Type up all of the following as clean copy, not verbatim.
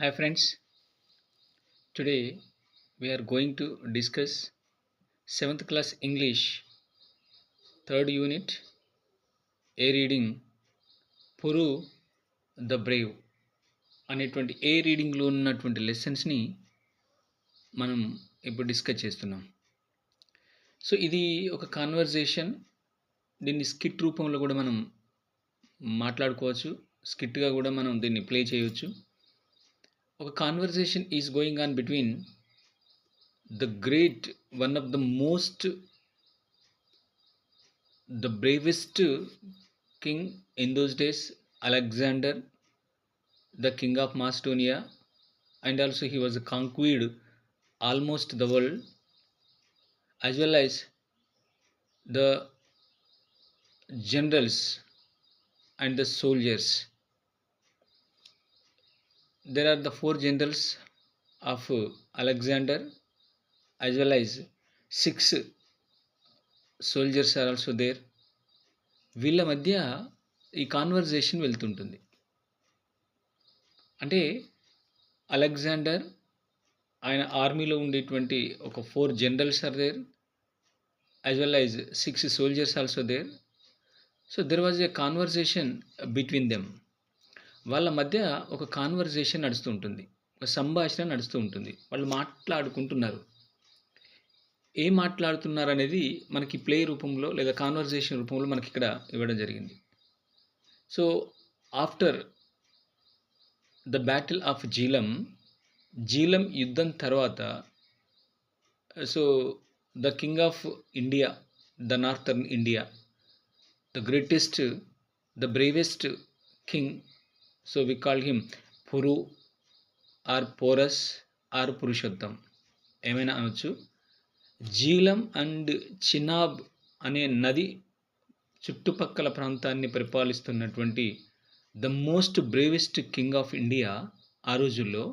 Hi friends, today we are going to discuss 7th class English 3rd unit A reading Puru the Brave అనేటువంటి ఏ రీడింగ్లో ఉన్నటువంటి లెసన్స్ని మనం ఇప్పుడు discuss చేస్తున్నాం. So ఇది ఒక కాన్వర్జేషన్, దీన్ని స్కిట్ రూపంలో కూడా మనం మాట్లాడుకోవచ్చు, స్కిట్గా కూడా మనం దీన్ని ప్లే చేయవచ్చు. ఒక conversation is going on between the great, one of the most, the bravest king in those days, Alexander, the king of Macedonia, and also he was conquered almost the world, as well as the generals and the soldiers. There are the 4 generals of Alexander, as well as 6 soldiers are also there. వీళ్ళ మధ్య ఈ conversation వెళ్తుంటుంది. అంటే Alexander, ఆయన ఆర్మీలో ఉండేటువంటి ఒక 4 generals are there, as well as 6 soldiers also there. So there was a conversation between them. వాళ్ళ మధ్య ఒక కాన్వర్జేషన్ నడుస్తూ ఉంటుంది, ఒక సంభాషణ నడుస్తూ ఉంటుంది. వాళ్ళు మాట్లాడుకుంటున్నారు. ఏం మాట్లాడుతున్నారు అనేది మనకి ప్లే రూపంలో లేదా కాన్వర్జేషన్ రూపంలో మనకి ఇక్కడ ఇవ్వడం జరిగింది. So after the battle of Jhelum యుద్ధం తర్వాత, so the king of India, the northern India, the greatest, the bravest king, so we call him Puru or Porus or Purushottam, ఏమైనా అనొచ్చు. జీలం అండ్ చినాబ్ అనే నది చుట్టుపక్కల ప్రాంతాన్ని పరిపాలిస్తున్నటువంటి the most bravest king of India ఆ రోజుల్లో.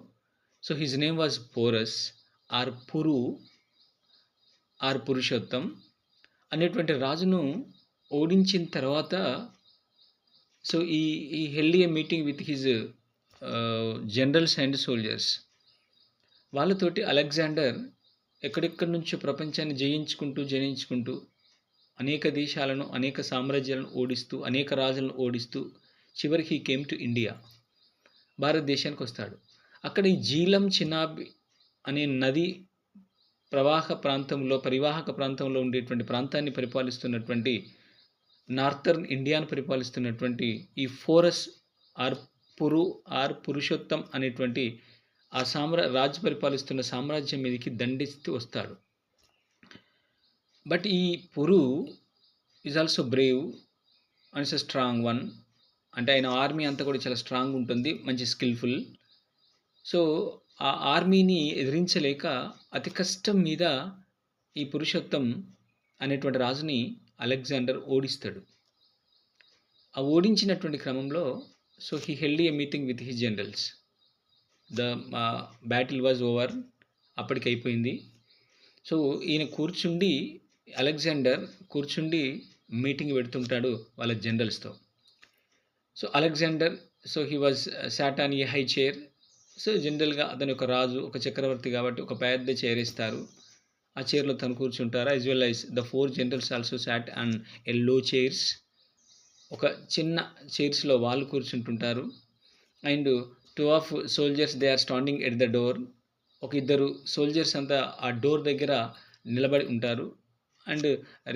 So his name was Porus or Puru or Purushottam అనేటువంటి రాజును ఓడించిన తర్వాత, so he held a meeting with his generals and soldiers. వాళ్ళతోటి అలెగ్జాండర్ ఎక్కడెక్కడి నుంచో ప్రపంచాన్ని జయించుకుంటూ అనేక దేశాలను, అనేక సామ్రాజ్యాలను ఓడిస్తూ, అనేక రాజులను ఓడిస్తూ చివరికి హీ కేమ్ టు ఇండియా, భారతదేశానికి వస్తాడు. అక్కడ ఈ జీలం చినాబ్ అనే నది పరివాహక ప్రాంతంలో ఉండేటువంటి ప్రాంతాన్ని పరిపాలిస్తున్నటువంటి, నార్థర్న్ ఇండియాను పరిపాలిస్తున్నటువంటి ఈ ఫోరస్ ఆర్ పురు ఆర్ పురుషోత్తం అనేటువంటి ఆ రాజు పరిపాలిస్తున్న సామ్రాజ్యం మీదకి దండిస్తూ వస్తాడు. బట్ ఈ Puru is also brave and it's a strong one. అంటే ఆయన ఆర్మీ అంతా కూడా చాలా స్ట్రాంగ్ ఉంటుంది, మంచి స్కిల్ఫుల్. సో ఆ ఆర్మీని ఎదిరించలేక అతి కష్టం మీద ఈ పురుషోత్తం అనేటువంటి రాజుని అలెగ్జాండర్ ఓడిస్తాడు. ఆ ఓడించినటువంటి క్రమంలో, so he held a meeting with his generals. The battle was over, అప్పటికి అయిపోయింది. సో ఈయన అలెగ్జాండర్ కూర్చుండి మీటింగ్ పెడుతుంటాడు వాళ్ళ జనరల్స్తో. So Alexander, so he was sat on a high chair. So జనరల్గా అతను ఒక రాజు, ఒక చక్రవర్తి కాబట్టి ఒక పెద్ద చైర్ ఇస్తారు, ఆ చైర్లో తను కూర్చుంటారు. As well as the 4 generals also sat on a low chairs. ఒక చిన్న చైర్స్లో వాళ్ళు కూర్చుంటుంటారు. And 2 of soldiers they are standing at the door. ఒక 2 సోల్జర్స్ అంతా ఆ డోర్ దగ్గర నిలబడి ఉంటారు. And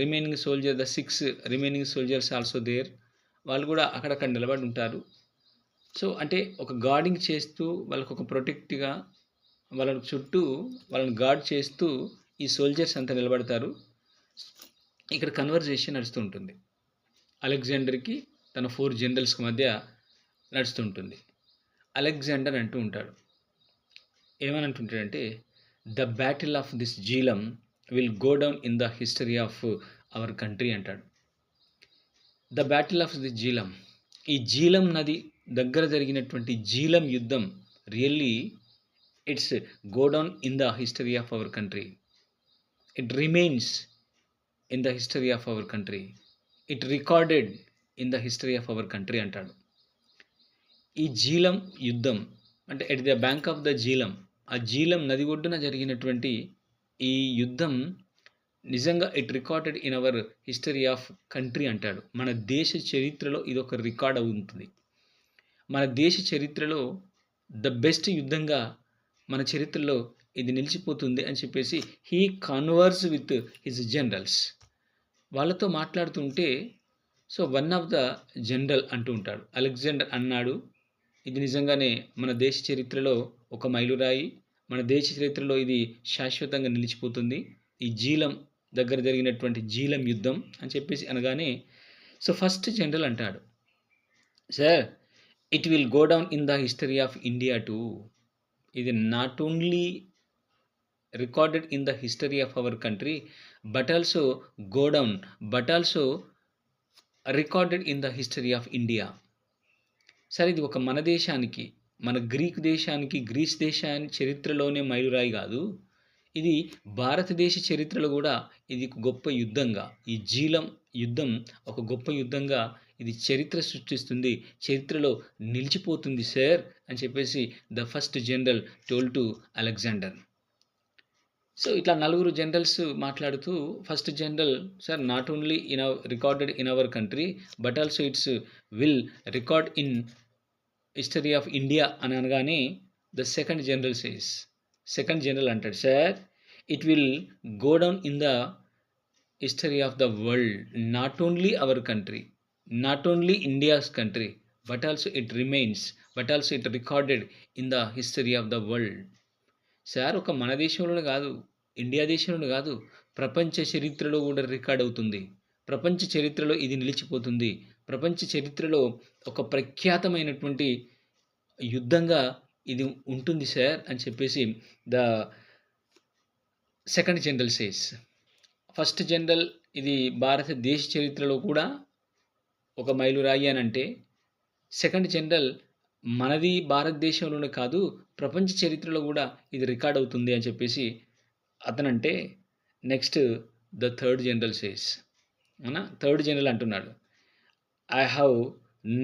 remaining soldier, the 6 remaining soldiers also there, వాళ్ళు కూడా అక్కడక్కడ నిలబడి ఉంటారు. సో అంటే ఒక గార్డింగ్ చేస్తూ, వాళ్ళకు ఒక ప్రొటెక్ట్గా వాళ్ళ చుట్టూ వాళ్ళని గార్డ్ చేస్తూ ఈ సోల్జర్స్ అంతా నిలబడతారు. ఇక్కడ కన్వర్జేషన్ నడుస్తూ ఉంటుంది, అలెగ్జాండర్కి తన 4 జనరల్స్కి మధ్య నడుస్తూ ఉంటుంది. అలెగ్జాండర్ అంటూ ఉంటాడు, ఏమని అంటుంటాడంటే, the battle of this Jhelum will go down in the history of our country అంటాడు. The battle of this Jhelum, ఈ జీలం నది దగ్గర జరిగినటువంటి జీలం యుద్ధం really it's go down in the history of our country. It remains in the history of our country. It recorded in the history of our country అంటాడు. ఈ జీలం యుద్ధం అంటే at the bank of the Jhelum, ఆ జీలం నది ఒడ్డున జరిగినటువంటి ఈ యుద్ధం నిజంగా it recorded in our history of country అంటాడు. మన దేశ చరిత్రలో ఇదొక రికార్డ్ అవుతుంది. మన దేశ చరిత్రలో ద బెస్ట్ యుద్ధంగా మన చరిత్రలో ఇది నిలిచిపోతుంది అని చెప్పేసి he converse with his generals. వాళ్ళతో మాట్లాడుతుంటే so one of the general అంటూ ఉంటాడు, అలెగ్జాండర్ అన్నాడు, ఇది నిజంగానే మన దేశ చరిత్రలో ఒక మైలురాయి, మన దేశ చరిత్రలో ఇది శాశ్వతంగా నిలిచిపోతుంది, ఈ జీలం దగ్గర జరిగినటువంటి జీలం యుద్ధం అని చెప్పేసి అనగానే సో ఫస్ట్ జనరల్ అంటాడు, sir it will go down in the history of India too. ఇది not only recorded in the history of our country but also go down but also recorded in the history of India. సరే ఇది ఒక మన దేశానికి, మన Greek దేశానికి, grace దేశాన్ని చరిత్రలోనే మైలురాయి కాదు, ఇది భారతదేశ చరిత్రలో కూడా ఇది గొప్ప యుద్ధంగా, ఈ జీలం యుద్ధం ఒక గొప్ప యుద్ధంగా ఇది చరిత్ర సృష్టిస్తుంది, చరిత్రలో నిలిచిపోతుంది సార్ అని చెప్పేసి the first general told to Alexander. So ఇట్లా నలుగురు జనరల్స్ మాట్లాడుతూ first general, sir not only in recorded in our country but also it's will record in history of India అని అనగానే the second general says, second general అంటాడు, sir it will go down in the history of the world, not only our country, not only India's country but also it remains, but also it recorded in the history of the world. Sir ఒక మన దేశంలోనే కాదు, India దేశంలోనే కాదు, ప్రపంచ చరిత్రలో కూడా record అవుతుంది, ప్రపంచ చరిత్రలో ఇది నిలిచిపోతుంది, ప్రపంచ చరిత్రలో ఒక ప్రఖ్యాతమైనటువంటి యుద్ధంగా ఇది ఉంటుంది సార్ అని చెప్పేసి the second general says. First general ఇది భారతదేశ చరిత్రలో కూడా ఒక మైలురాయి అని అంటే, సెకండ్ జనరల్ మనది భారతదేశంలోనే కాదు ప్రపంచ చరిత్రలో కూడా ఇది రికార్డ్ అవుతుంది అని చెప్పేసి అతనంటే, next the third general says, అవునా, థర్డ్ జనరల్ అంటున్నాడు, I have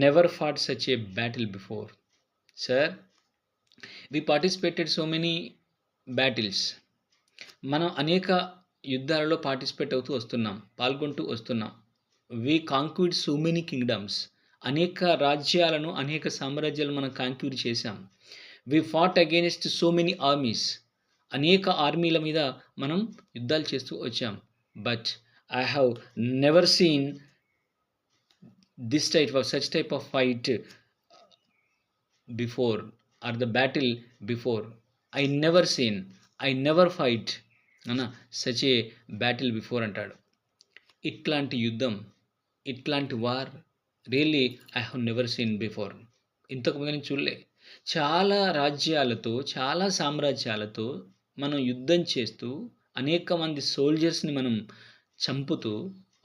never fought such a battle before. Sir we participated so many battles, మనం అనేక యుద్ధాలలో పార్టిసిపేట్ అవుతూ వస్తున్నాం, పాల్గొంటూ వస్తున్నాం. We conquered so many kingdoms, అనేక రాజ్యాలను, అనేక సామ్రాజ్యాలను మనం కాంక్యూర్ చేశాం. We fought against so many armies, అనేక ఆర్మీల మీద మనం యుద్ధాలు చేస్తూ వచ్చాం. But I have never seen this such type of fight before or the battle before. I never seen, I never fight అన్న సచ్ ఏ బ్యాటిల్ బిఫోర్ అంటాడు. ఇట్లాంటి యుద్ధం, ఇట్లాంటి war really I have never seen before. ఇంతకుముందు నేను చూడలే. చాలా రాజ్యాలతో, చాలా సామ్రాజ్యాలతో మనం యుద్ధం చేస్తూ, అనేక మంది సోల్జర్స్ని మనం చంపుతూ,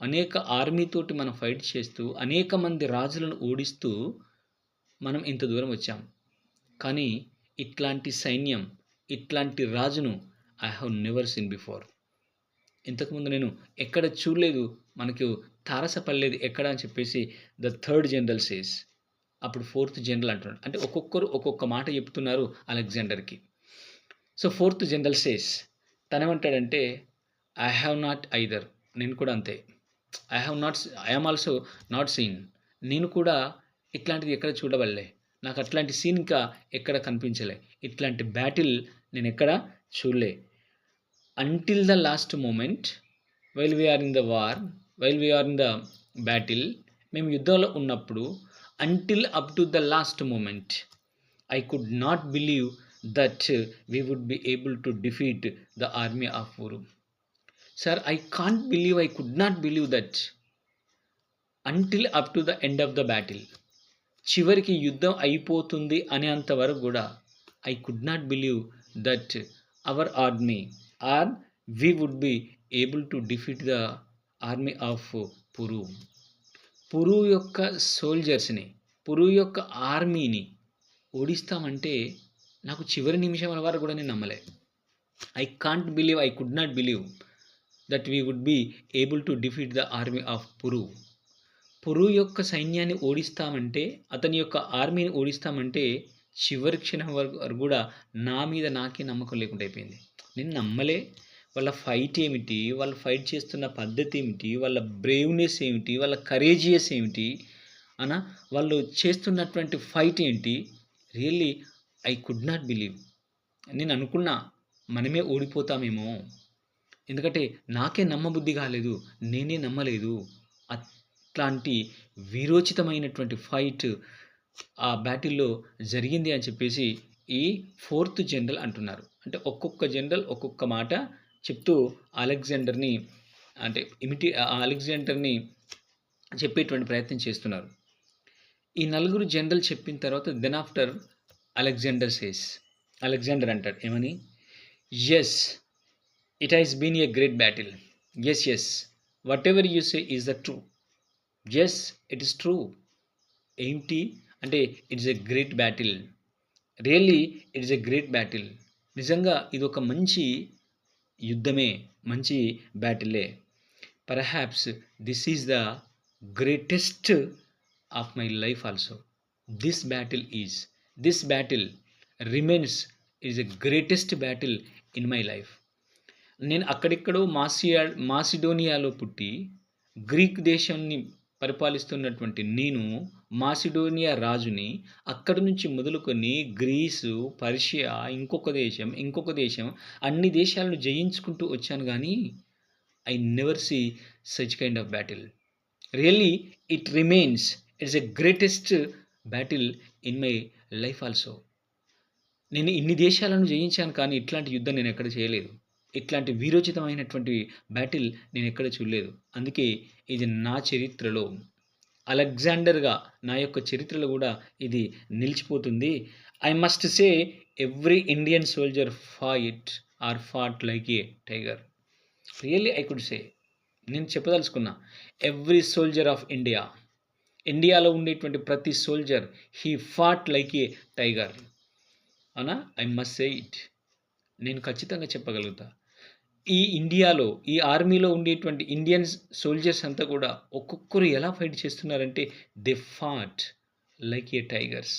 అనేక ఆర్మీతోటి మనం ఫైట్ చేస్తూ, అనేక మంది రాజులను ఓడిస్తూ మనం ఇంత దూరం వచ్చాం. కానీ ఇట్లాంటి సైన్యం, ఇట్లాంటి రాజును I have never seen before. ఇంతకుముందు నేను ఎక్కడ చూడలేదు, మనకు తారసపడలేదు ఎక్కడ అని చెప్పేసి ద థర్డ్ జనరల్ సేస్. అప్పుడు ఫోర్త్ జనరల్ అంటున్నాడు, అంటే ఒక్కొక్కరు ఒక్కొక్క మాట చెప్తున్నారు అలెగ్జాండర్కి. సో ఫోర్త్ జనరల్ సేస్, తనేమంటాడంటే ఐ హ్యావ్ నాట్ ఐదర్, నేను కూడా అంతే, I am also not seen, నేను కూడా ఇట్లాంటిది ఎక్కడ చూడవల్లే, నాకు అట్లాంటి సీన్ ఇంకా ఎక్కడ కనిపించలే, ఇట్లాంటి బ్యాటిల్ నేను ఎక్కడ చూడలే. Until the last moment while we are in the war, while we are in the battle, మేము యుద్ధంలో ఉన్నప్పుడు until up to the last moment I could not believe that we would be able to defeat the army of Puru. Sir I can't believe, I could not believe that until up to the end of the battle, చివరికి యుద్ధం అయిపోతుంది అనేంత వరకు కూడా I could not believe that hour army or we would be able to defeat the army of Puru. Puru యొక్క సోల్జర్స్ని, పురు యొక్క ఆర్మీని ఓడిస్తామంటే నాకు చివరి నిమిషాల వరకు కూడా నేను నమ్మలే. I can't believe, I could not believe that we would be able to defeat the army of Puru. Puru యొక్క సైన్యాన్ని ఓడిస్తామంటే, అతని యొక్క ఆర్మీని ఓడిస్తామంటే చివరి క్షణం వరకు గూడా నా మీద నాకే నమ్మకం లేకుండా అయిపోయింది. నేను నమ్మలే. వాళ్ళ ఫైట్ ఏమిటి? వాళ్ళు ఫైట్ చేస్తున్న పద్ధతి ఏమిటి? వాళ్ళ బ్రేవ్‌నెస్ ఏమిటి? వాళ్ళ కరేజియస్ ఏమిటి? అనా వాళ్ళు చేస్తున్నటువంటి ఫైట్ ఏంటి? Really I could not believe. నేను అనుకున్నా మనమే ఓడిపోతామేమో. ఎందుకంటే నాకే నమ్మబుద్ధి కాలేదు. నేనే నమ్మలేదు. అట్లాంటి వీరోచితమైనటువంటి ఫైట్ ఆ బ్యాటిల్‌లో జరిగింది అని చెప్పేసి ఈ ఫోర్త్ జనరల్ అంటున్నారు. అంటే ఒక్కొక్క జనరల్ ఒక్కొక్క మాట చెప్తూ అలెగ్జాండర్‌ని అంటే అలెగ్జాండర్‌ని చెప్పేటువంటి ప్రయత్నం చేస్తున్నారు. ఈ నలుగురు జనరల్ చెప్పిన తర్వాత దెన్ ఆఫ్టర్ అలెగ్జాండర్ అంటాడు ఏమని? Yes, it has been a great battle. Yes, whatever you say is the true. Yes, it is true. ఏంటి అంటే it's a great battle. Really it's a great battle. నిజంగా ఇదొక మంచి యుద్ధమే, మంచి బ్యాటిలే. Perhaps this is the greatest of my life also. This battle remains is a greatest battle in my life. నేను అక్కడెక్కడో మాసిడోనియాలో పుట్టి గ్రీక్ దేశాన్ని పరిపాలిస్తున్నటువంటి నేను మాసిడోనియా రాజుని అక్కడి నుంచి మొదలుకొని గ్రీసు, పర్షియా, ఇంకొక దేశం అన్ని దేశాలను జయించుకుంటూ వచ్చాను గానీ I never see such kind of battle. Really it's a greatest battle in my life also. నేను ఇన్ని దేశాలను జయించాను కానీ ఇట్లాంటి యుద్ధం నేను ఎక్కడ చేయలేదు. ఇట్లాంటి వీరోచితమైనటువంటి బ్యాటిల్ నేను ఎక్కడ చూడలేదు. అందుకే ఇది నా చరిత్రలో అలెగ్జాండర్‌గా నా యొక్క చరిత్రలో గూడా ఇది నిలిచిపోతుంది. I must say every Indian soldier fought like a tiger. Really I could say. నేను చెప్పదలుచుకున్నా ఎవ్రీ సోల్జర్ ఆఫ్ ఇండియాలో ఉండేటువంటి ప్రతి soldier he fought like a tiger. అవునా? I must say it. నేను ఖచ్చితంగా చెప్పగలుగుతా. ఈ ఇండియాలో ఈ ఆర్మీలో ఉండేటువంటి ఇండియన్ సోల్జర్స్ అంతా కూడా ఒక్కొక్కరు ఎలా ఫైట్ చేస్తున్నారంటే they fought like a tigers.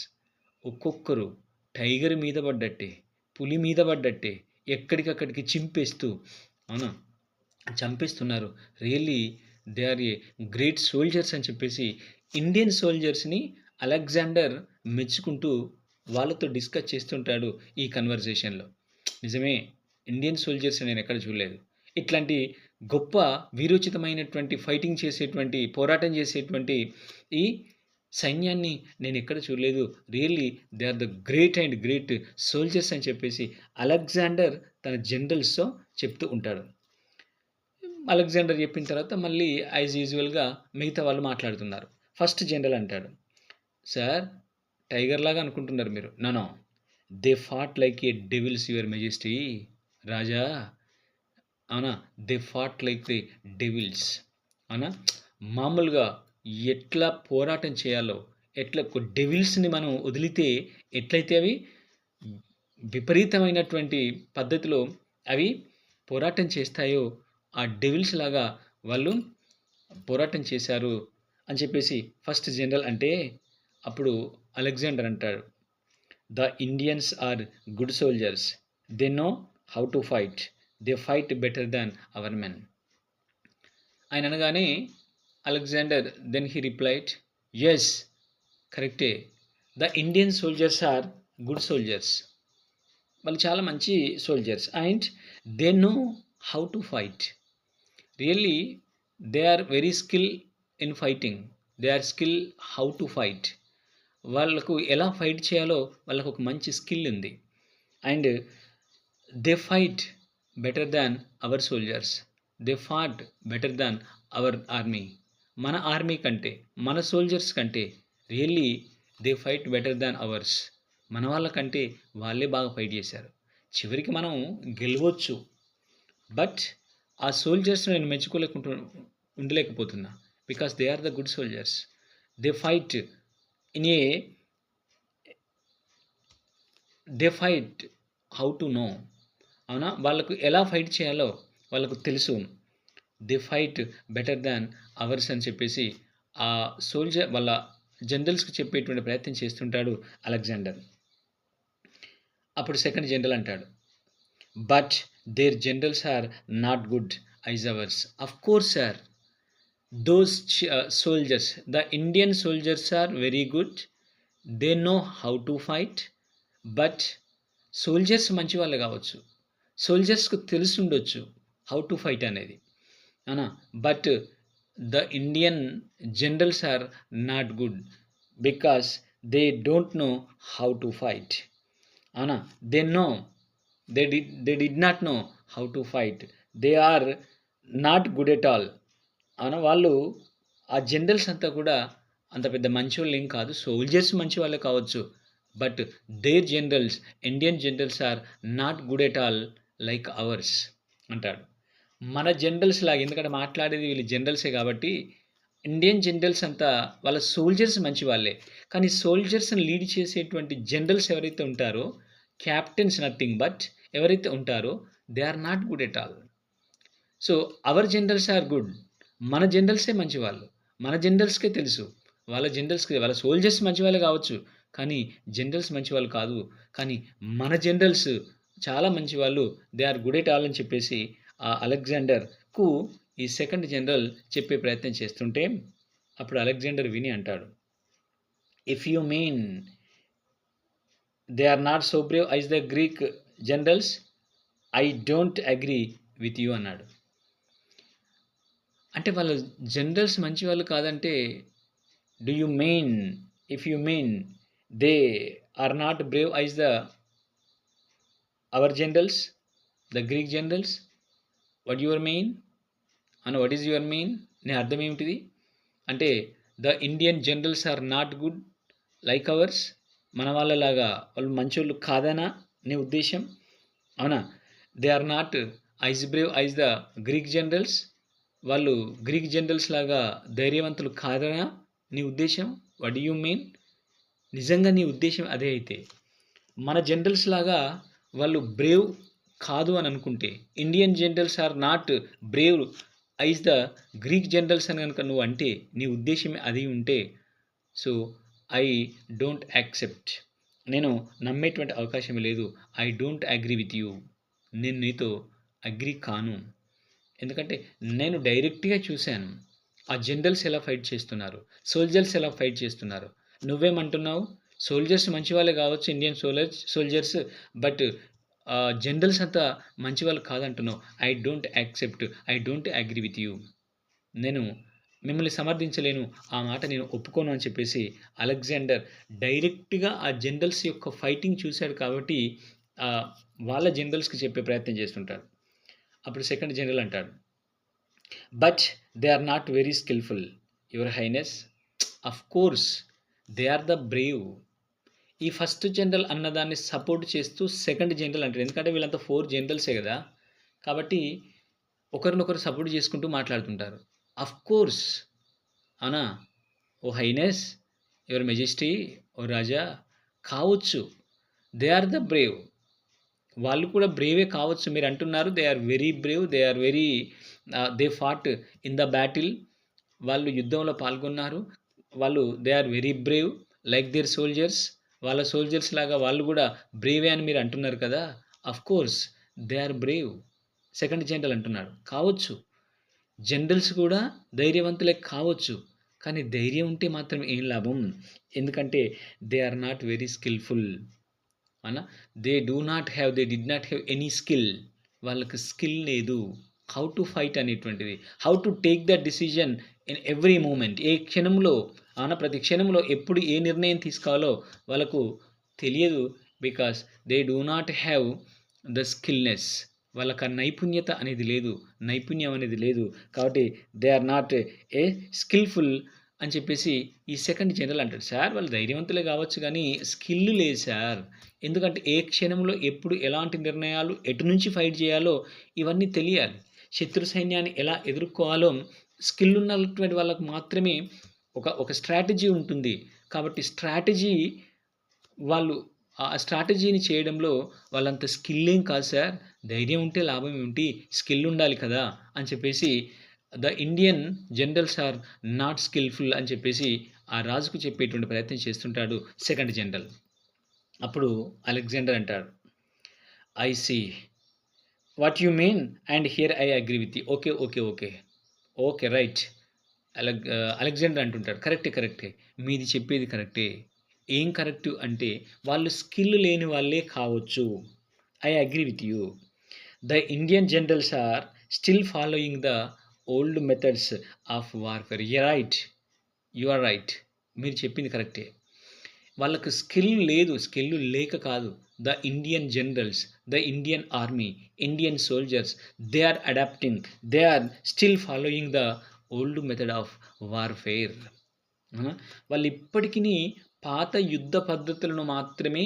ఒక్కొక్కరు టైగర్ మీద పడ్డట్టే, పులి మీద పడ్డట్టే ఎక్కడికక్కడికి చింపేస్తూ అవునా చంపేస్తున్నారు. Really they are a great soldiers అని చెప్పేసి ఇండియన్ సోల్జర్స్ని అలెగ్జాండర్ మెచ్చుకుంటూ వాళ్ళతో డిస్కస్ చేస్తుంటాడు ఈ కన్వర్జేషన్లో. నిజమే, ఇండియన్ సోల్జర్స్ నేను ఎక్కడ చూడలేదు. ఇట్లాంటి గొప్ప వీరోచితమైనటువంటి ఫైటింగ్ చేసేటువంటి పోరాటం చేసేటువంటి ఈ సైన్యాన్ని నేను ఎక్కడ చూడలేదు. Really they are the great soldiers అని చెప్పేసి అలెగ్జాండర్ తన జనరల్స్తో చెప్తూ ఉంటాడు. అలెగ్జాండర్ చెప్పిన తర్వాత మళ్ళీ యాజ్ యూజువల్గా మిగతా వాళ్ళు మాట్లాడుతున్నారు. ఫస్ట్ జనరల్ అంటాడు, సార్ టైగర్ లాగా అనుకుంటున్నారు మీరు. No, they fought like a devils your majesty. రాజా అవునా, they fought like the devils. అవునా, మామూలుగా ఎట్లా పోరాటం చేయాలో, ఎట్లా డెవిల్స్ని మనం వదిలితే ఎట్లయితే అవి విపరీతమైనటువంటి పద్ధతిలో అవి పోరాటం చేస్తాయో ఆ డెవిల్స్ లాగా వాళ్ళు పోరాటం చేశారు అని చెప్పేసి ఫస్ట్ జనరల్ అంటే అప్పుడు అలెగ్జాండర్ అంటాడు, the Indians are good soldiers. They know how to fight. They fight better than our men. ఆయన అనగానే Alexander then he replied, yes కరెక్టే, the Indian soldiers are good soldiers. వాళ్ళు చాలా మంచి soldiers and they know how to fight. Really they are very skill in fighting. They are skill how to fight. వాళ్ళకు ఎలా fight చేయాలో వాళ్ళకు ఒక మంచి స్కిల్ ఉంది. And they fight better than our soldiers. They fat better than hour army. మన army కంటే, మన సోల్జర్స్ కంటే really they fight better than hours. మన వాళ్ళకంటే వాళ్ళే బాగా ఫైట్ చేశారు. చివరికి మనం గెలవచ్చు, బట్ ఆ సోల్జర్స్ నేను ఉండలేకపోతున్నా because they are the good soldiers. They fight in a they fight how to know. అవునా, వాళ్ళకు ఎలా ఫైట్ చేయాలో వాళ్ళకు తెలుసు. They fight better than ours అని చెప్పేసి ఆ సోల్జర్ వాళ్ళ జనరల్స్కి చెప్పేటువంటి ప్రయత్నం చేస్తుంటాడు అలెగ్జాండర్. అప్పుడు సెకండ్ జనరల్ అంటాడు, but their generals are not good as ours. Of course sir, those soldiers, the Indian soldiers are very good, they know how to fight, but soldiers మంచి వాళ్ళు కావచ్చు, సోల్జర్స్కు తెలిసి ఉండొచ్చు హౌ టు ఫైట్ అనేది అనా, but the Indian generals are not good because they don't know how to fight. అవునా, they know, they did not know how to fight, they are not good at all. అవునా, వాళ్ళు ఆ generals అంతా కూడా అంత పెద్ద మంచి వాళ్ళు ఏం కాదు, సోల్జర్స్ మంచి వాళ్ళే కావచ్చు, but their generals, Indian generals are not good at all like ours అంటాడు. మన జనరల్స్ లాగా, ఎందుకంటే మాట్లాడేది వీళ్ళు జనరల్సే కాబట్టి, ఇండియన్ జనరల్స్ అంతా వాళ్ళ సోల్జర్స్ మంచి వాళ్ళే, కానీ సోల్జర్స్ని లీడ్ చేసేటువంటి జనరల్స్ ఎవరైతే ఉంటారో, క్యాప్టెన్స్ నథింగ్ బట్ ఎవరైతే ఉంటారో, they are not good at all. So our generals are good, మన జనరల్సే మంచివాళ్ళు, మన జనరల్స్కే తెలుసు, వాళ్ళ సోల్జర్స్ మంచి వాళ్ళే కావచ్చు, కానీ జనరల్స్ మంచి వాళ్ళు కాదు, కానీ మన జనరల్స్ చాలా మంచి వాళ్ళు, they are good at all అని చెప్పేసి ఆ అలెగ్జాండర్కు ఈ సెకండ్ జనరల్ చెప్పే ప్రయత్నం చేస్తుంటే, అప్పుడు అలెగ్జాండర్ విని అంటాడు, if you mean they are not so brave as the Greek generals, I don't agree with you అన్నాడు. అంటే వాళ్ళ జనరల్స్ మంచి వాళ్ళు కాదంటే, do you mean, if you mean they are not brave as the our generals, the Greek generals, what your mean and what is your mean, నీ అర్థం ఏమిటిది అంటే, the Indian generals are not good like ours, మన వాళ్ళలాగా వాళ్ళు మంచోళ్ళు కాదనా నీ ఉద్దేశం, అవునా, they are not as brave as the Greek generals, వాళ్ళు గ్రీక్ జనరల్స్ లాగా ధైర్యవంతులు కాదనా నీ ఉద్దేశం, వాట్ యూ మీన్, నిజంగా నీ ఉద్దేశం అదే అయితే, మన జనరల్స్ లాగా వాళ్ళు బ్రేవ్ కాదు అని అనుకుంటే, Indian generals are not brave as the Greek generals అని కనుక నువ్వు అంటే, నీ ఉద్దేశమే అది ఉంటే, సో ఐ డోంట్ యాక్సెప్ట్, నేను నమ్మేటువంటి అవకాశం లేదు, I don't agree with you, నేను నీతో అగ్రీ కాను, ఎందుకంటే నేను డైరెక్ట్గా చూశాను ఆ జనరల్స్ ఎలా ఫైట్ చేస్తున్నారు, సోల్జర్స్ ఎలా ఫైట్ చేస్తున్నారు, నువ్వేమంటున్నావు సోల్జర్స్ మంచి వాళ్ళే కావచ్చు, ఇండియన్ సోల్జర్స్, బట్ జనరల్స్ అంతా మంచి వాళ్ళు కాదంటున్నావు, I don't accept, I don't agree with you, నేను మిమ్మల్ని సమర్థించలేను, ఆ మాట నేను ఒప్పుకోను అని చెప్పేసి అలెగ్జాండర్ డైరెక్ట్గా ఆ జనరల్స్ యొక్క ఫైటింగ్ చూశాడు కాబట్టి వాళ్ళ జనరల్స్కి చెప్పే ప్రయత్నం చేస్తుంటాడు. అప్పుడు సెకండ్ జనరల్ అంటాడు, but they are not very skilful your highness, of course they are the brave. ఈ ఫస్ట్ జనరల్ అన్నదాన్ని సపోర్ట్ చేస్తూ సెకండ్ జనరల్ అంటాడు, ఎందుకంటే వీళ్ళంతా 4 జనరల్సే కదా, కాబట్టి ఒకరినొకరు సపోర్ట్ చేసుకుంటూ మాట్లాడుతుంటారు. అఫ్ కోర్స్, అవునా, ఓ హైనెస్, యువర్ మెజెస్టీ, ఓ రాజా, కావచ్చు, దే ఆర్ ద బ్రేవ్, వాళ్ళు కూడా బ్రేవే కావచ్చు, మీరు అంటున్నారు they are very brave, they are very, they fought in the battle, వాళ్ళు యుద్ధంలో పాల్గొన్నారు, వాళ్ళు they are very brave like their soldiers, వాళ్ళ సోల్జర్స్ లాగా వాళ్ళు కూడా బ్రేవే అని మీరు అంటున్నారు కదా, of course they are brave, second general అంటున్నాడు, కావచ్చు, జనరల్స్ కూడా ధైర్యవంతులే కావచ్చు, కానీ ధైర్యం ఉంటే మాత్రం ఏం లాభం, ఎందుకంటే they are not very skillful అన్న, they did not have any skill, వాళ్ళకి స్కిల్ లేదు, హౌ టు ఫైట్ అనేటువంటిది, how to take the decision in every moment, ఏ క్షణంలో ప్రతి క్షణంలో ఎప్పుడు ఏ నిర్ణయం తీసుకోవాలో వాళ్ళకు తెలియదు, because they do not have the skillness, వాళ్ళకి ఆ నైపుణ్యత అనేది లేదు, నైపుణ్యం అనేది లేదు, కాబట్టి they are not a skillful అని చెప్పేసి ఈ సెకండ్ జనరల్ అంటాడు. సార్ వాళ్ళు ధైర్యవంతులే కావచ్చు కానీ స్కిల్ లేదు సార్, ఎందుకంటే ఏ క్షణంలో ఎప్పుడు ఎలాంటి నిర్ణయాలు ఎటు నుంచి ఫైట్ చేయాలో ఇవన్నీ తెలియాలి, శత్రు సైన్యాన్ని ఎలా ఎదుర్కోవాలో స్కిల్ ఉన్నటువంటి వాళ్ళకు మాత్రమే ఒక స్ట్రాటజీ ఉంటుంది, కాబట్టి స్ట్రాటజీ వాళ్ళు ఆ స్ట్రాటజీని చేయడంలో వాళ్ళంత స్కిల్ ఏం కాదు సార్, ధైర్యం ఉంటే లాభం ఏమిటి, స్కిల్ ఉండాలి కదా అని చెప్పేసి the Indian generals are not skilful అని చెప్పేసి ఆ రాజుకు చెప్పేటువంటి ప్రయత్నం చేస్తుంటాడు సెకండ్ జనరల్. అప్పుడు అలెగ్జాండర్ అంటాడు, I see what you mean and here I agree with you. Okay. Okay. Okay. Okay. Right. Alexander అంటుంటాడు. కరెక్టే. కరెక్టే. మీది చెప్పేది కరెక్టే. ఏం కరెక్టు అంటే వాళ్ళు స్కిల్ లేని వాళ్ళే కావచ్చు. I agree with you. The Indian generals are still following the old methods of warfare. Right. You are right. మీరు చెప్పింది కరెక్టే. వాళ్ళకి స్కిల్ లేదు. స్కిల్ లేక కాదు. The Indian generals, the Indian army, Indian soldiers they are adapting. They are still following the old method of warfare. వాళ్ళు ఇప్పటికిని పాత యుద్ధ పద్ధతులను మాత్రమే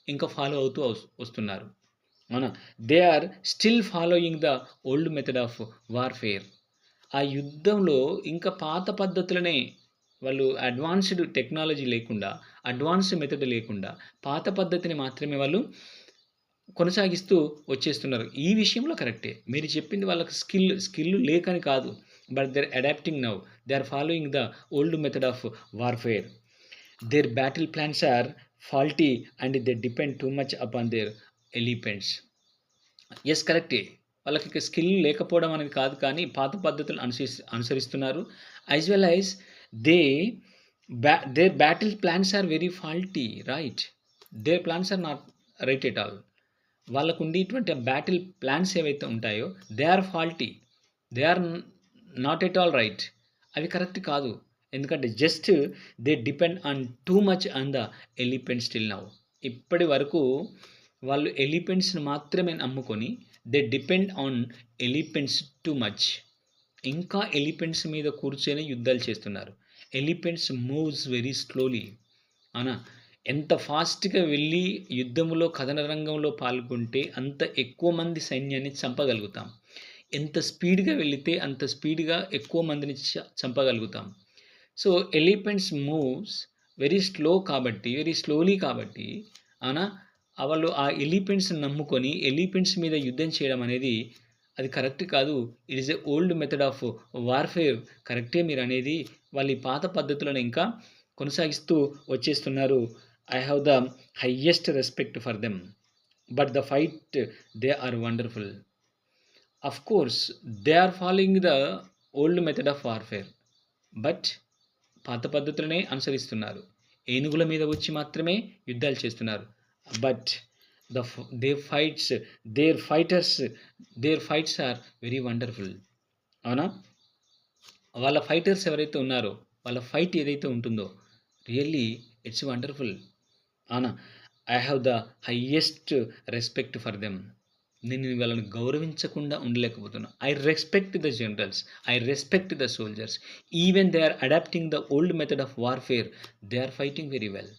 ఇంకా ఫాలో అవుతూ వస్తున్నారు. అవునా? They are still following the old method of warfare. ఆ యుద్ధంలో ఇంకా పాత పద్ధతులనే వాళ్ళు అడ్వాన్స్‌డ్ టెక్నాలజీ లేకుండా, అడ్వాన్స్‌డ్ మెథడ్ లేకుండా పాత పద్ధతిని మాత్రమే వాళ్ళు కొనసాగిస్తూ వచ్చేస్తున్నారు. ఈ విషయంలో కరెక్టే. మీరు చెప్పింది వాళ్ళకి స్కిల్ లేకని కాదు. But they are adapting now. They are following the old method of warfare. Their battle plans are faulty and they depend too much upon their elephants. Yes, కరెక్టే. వాళ్ళకి స్కిల్ లేకపోవడం అనేది కాదు కానీ పాత పద్ధతులను అనుసరిస్తున్నారు. As well as they their battle plans are very faulty. Right. Their plans are not right at all. వాళ్ళకు ఉండేటువంటి బ్యాటిల్ ప్లాన్స్ ఏవైతే ఉంటాయో they are faulty. They are not at all right. అవి కరెక్ట్ కాదు. ఎందుకంటే just they depend on too much on the elephants till now. ఇప్పటి వరకు వాళ్ళు ఎలిఫెంట్స్‌ని మాత్రమే నమ్ముకొని they depend on elephants too much. ఇంకా ఎలిఫెంట్స్ మీద కూర్చొని యుద్ధాలు చేస్తున్నారు. Elephants moves very slowly. అవునా? ఎంత ఫాస్ట్‌గా వెళ్ళి యుద్ధంలో కథన రంగంలో పాల్గొంటే అంత ఎక్కువ మంది సైన్యాన్ని చంపగలుగుతాం. ఎంత స్పీడ్‌గా వెళితే అంత స్పీడ్‌గా ఎక్కువ మందిని చంపగలుగుతాం. So, elephants moves very slowly కాబట్టి అవునా? వాళ్ళు ఆ ఎలిఫెంట్స్‌ని నమ్ముకొని ఎలిఫెంట్స్ మీద యుద్ధం చేయడం అనేది అది కరెక్ట్ కాదు. It is a old method of warfare. కరెక్టే మీరనేది. వాళ్ళు ఈ పాత పద్ధతులను ఇంకా కొనసాగిస్తూ వచ్చేస్తున్నారు. I have the highest respect for them. But the fight they are wonderful. Of course they are following the old method of warfare. But పాత పద్ధతులనే అనుసరిస్తున్నారు. ఏనుగుల మీద వచ్చి మాత్రమే యుద్ధాలు చేస్తున్నారు. బట్ ద ఫ్ their fights their fighters their fights are very wonderful. అవునా? వాళ్ళ ఫైటర్స్ ఎవరైతే ఉన్నారో, వాళ్ళ ఫైట్ ఏదైతే ఉంటుందో రియల్లీ ఇట్స్ వండర్‌ఫుల్. అవునా? I have the highest respect for them. నేను వాళ్ళని గౌరవించకుండా ఉండలేకపోతున్నా. I respect the generals. I respect the soldiers. Even they are adapting the old method of warfare. They are fighting very well.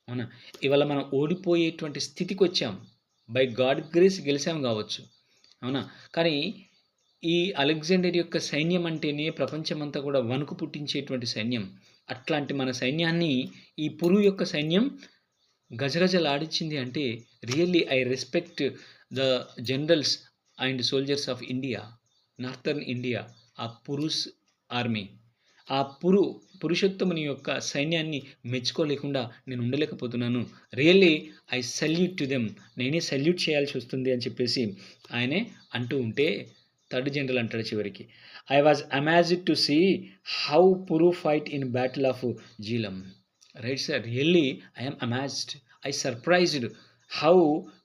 అవునా? ఇవాళ మనం ఓడిపోయేటువంటి స్థితికొచ్చాం. బై గాడ్ గ్రేస్ గెలిసాం గావచ్చు. అవునా? కానీ ఈ అలెగ్జాండర్ యొక్క సైన్యం అంటేనే ప్రపంచమంతా కూడా వణుకు పుట్టించేటువంటి సైన్యం. అట్లాంటి మన సైన్యాన్ని ఈ పురు యొక్క సైన్యం గజగజలాడించింది అంటే really I respect the generals and soldiers of India, northern India, ఆ పురుస్ ఆర్మీ. ఆ పురుషోత్తముని యొక్క సైన్యాన్ని మెచ్చుకోలేకుండా నేను ఉండలేకపోతున్నాను. Really I salute to them. నేనే సల్యూట్ చేయాల్సి వస్తుంది అని చెప్పేసి ఆయనే అంటూ ఉంటే థర్డ్ జనరల్ అంటాడు చివరికి. I was amazed to see how Puru fight in battle of Jhelum. Right sir. Really I am amazed. I surprised how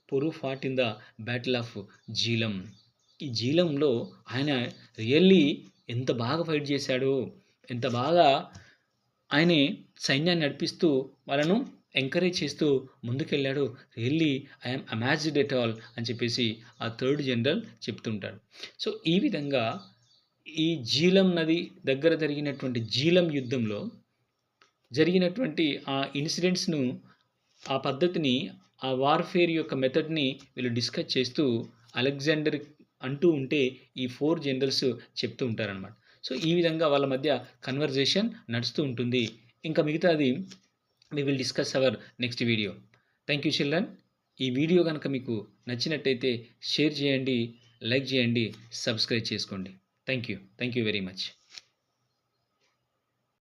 Puru fought in the battle of Jhelum. ఈ జీలంలో ఆయన రియల్లీ ఎంత బాగా ఫైట్ చేశాడో, ఎంత బాగా ఆయనే సైన్యాన్ని నడిపిస్తూ వాళ్ళను ఎంకరేజ్ చేస్తూ ముందుకెళ్ళాడు. Really I am amazed at all అని చెప్పేసి ఆ థర్డ్ జనరల్ చెప్తుంటాడు. సో, ఈ విధంగా ఈ జీలం నది దగ్గర జరిగినటువంటి జీలం యుద్ధంలో జరిగినటువంటి ఆ ఇన్సిడెంట్స్‌ను, ఆ పద్ధతిని, ఆ వార్‌ఫేర్ యొక్క మెథడ్‌ని వీళ్ళు డిస్కస్ చేస్తూ అలెగ్జాండర్ అంటూ ఉంటే ఈ 4 జనరల్స్ చెప్తూ ఉంటారనమాట. సో, ఈ విధంగా వాళ్ళ మధ్య కన్వర్జేషన్ నడుస్తూ ఉంటుంది. ఇంకా మిగతాది we will discuss our next video. Thank you children. ఈ వీడియో గనుక మీకు నచ్చినట్టయితే షేర్ చేయండి, లైక్ చేయండి, సబ్స్క్రైబ్ చేసుకోండి. Thank you. Thank you very much.